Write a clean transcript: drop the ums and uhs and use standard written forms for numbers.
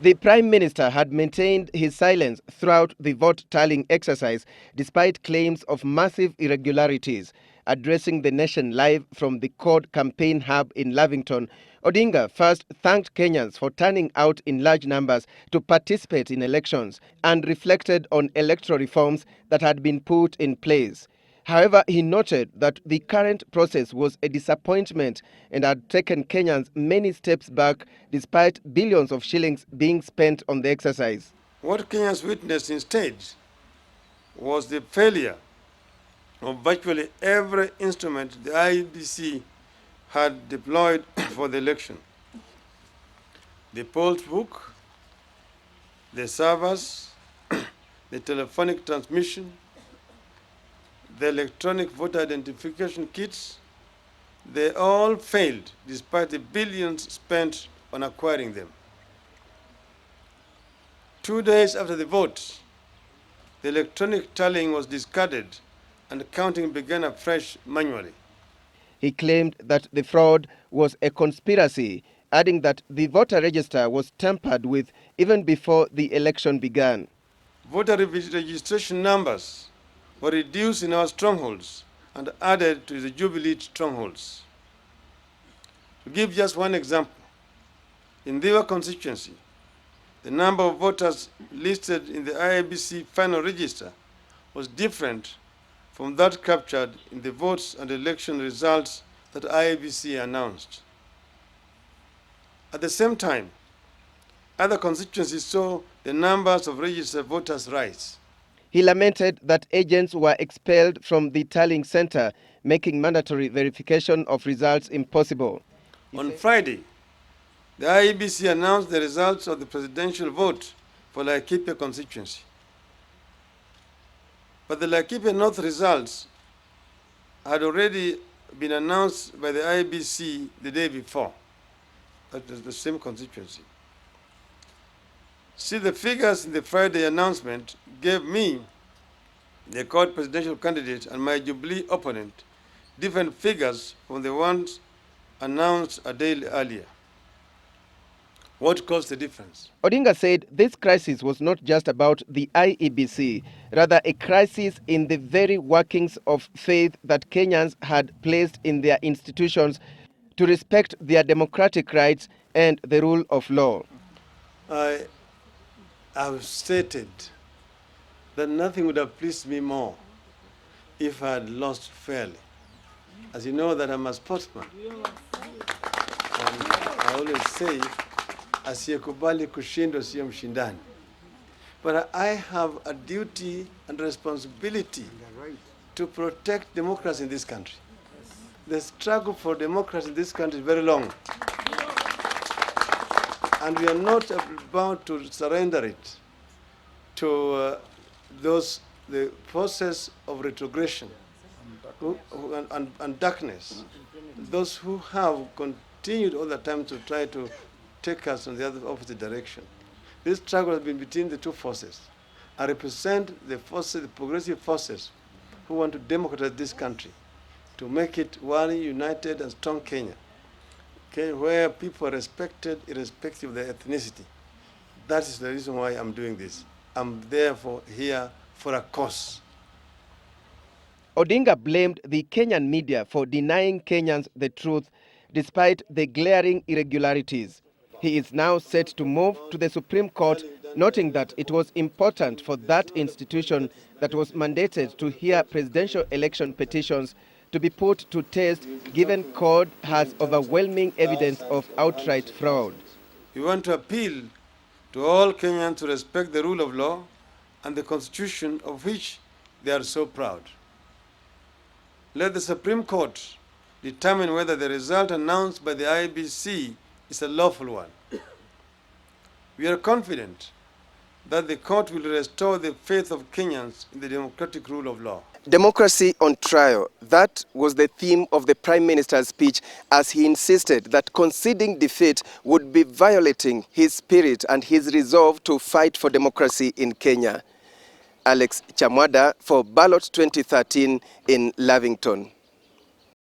The Prime Minister had maintained his silence throughout the vote tallying exercise despite claims of massive irregularities. Addressing the nation live from the CORD campaign hub in Lavington, Odinga first thanked Kenyans for turning out in large numbers to participate in elections and reflected on electoral reforms that had been put in place. However, he noted that the current process was a disappointment and had taken Kenyans many steps back despite billions of shillings being spent on the exercise. What Kenyans witnessed instead was the failure of virtually every instrument the IEBC had deployed for the election. The poll book, the servers, the telephonic transmission, the electronic voter identification kits, they all failed despite the billions spent on acquiring them. 2 days after the vote, the electronic tallying was discarded and counting began afresh manually. He claimed that the fraud was a conspiracy, adding that the voter register was tampered with even before the election began. Voter registration numbers were reduced in our strongholds and added to the Jubilee strongholds. To give just one example, in their constituency, the number of voters listed in the IEBC final register was different from that captured in the votes and election results that IEBC announced. At the same time, other constituencies saw the numbers of registered voters rise. He lamented that agents were expelled from the tallying center, making mandatory verification of results impossible. On Friday, the IEBC announced the results of the presidential vote for Laikipia constituency. But the Laikipia North results had already been announced by the IEBC the day before. That was the same constituency. See, the figures in the Friday announcement gave me, the CORD presidential candidate, and my Jubilee opponent different figures from the ones announced a day earlier. What caused the difference? Odinga said this crisis was not just about the IEBC, rather a crisis in the very workings of faith that Kenyans had placed in their institutions to respect their democratic rights and the rule of law. I have stated that nothing would have pleased me more if I had lost fairly. As you know that I'm a sportsman. And I always say, asiyekubali kushindwa sio mshindani. But I have a duty and responsibility to protect democracy in this country. The struggle for democracy in this country is very long. And we are not about to surrender it to the process of retrogression and darkness. Those who have continued all the time to try to take us in the opposite direction. This struggle has been between the two forces. I represent the forces, the progressive forces, who want to democratize this country, to make it one united and strong Kenya, where people are respected irrespective of their ethnicity. That is the reason why I'm doing this. I'm therefore here for a cause. Odinga blamed the Kenyan media for denying Kenyans the truth despite the glaring irregularities. He is now set to move to the Supreme Court, noting that it was important for that institution that was mandated to hear presidential election petitions to be put to test, given CORD has overwhelming evidence of outright fraud. We want to appeal to all Kenyans to respect the rule of law and the Constitution of which they are so proud. Let the Supreme Court determine whether the result announced by the IEBC is a lawful one. We are confident that the court will restore the faith of Kenyans in the democratic rule of law. Democracy on trial. That was the theme of the Prime Minister's speech, as he insisted that conceding defeat would be violating his spirit and his resolve to fight for democracy in Kenya. Alex Chamwada for Ballot 2013 in Lavington.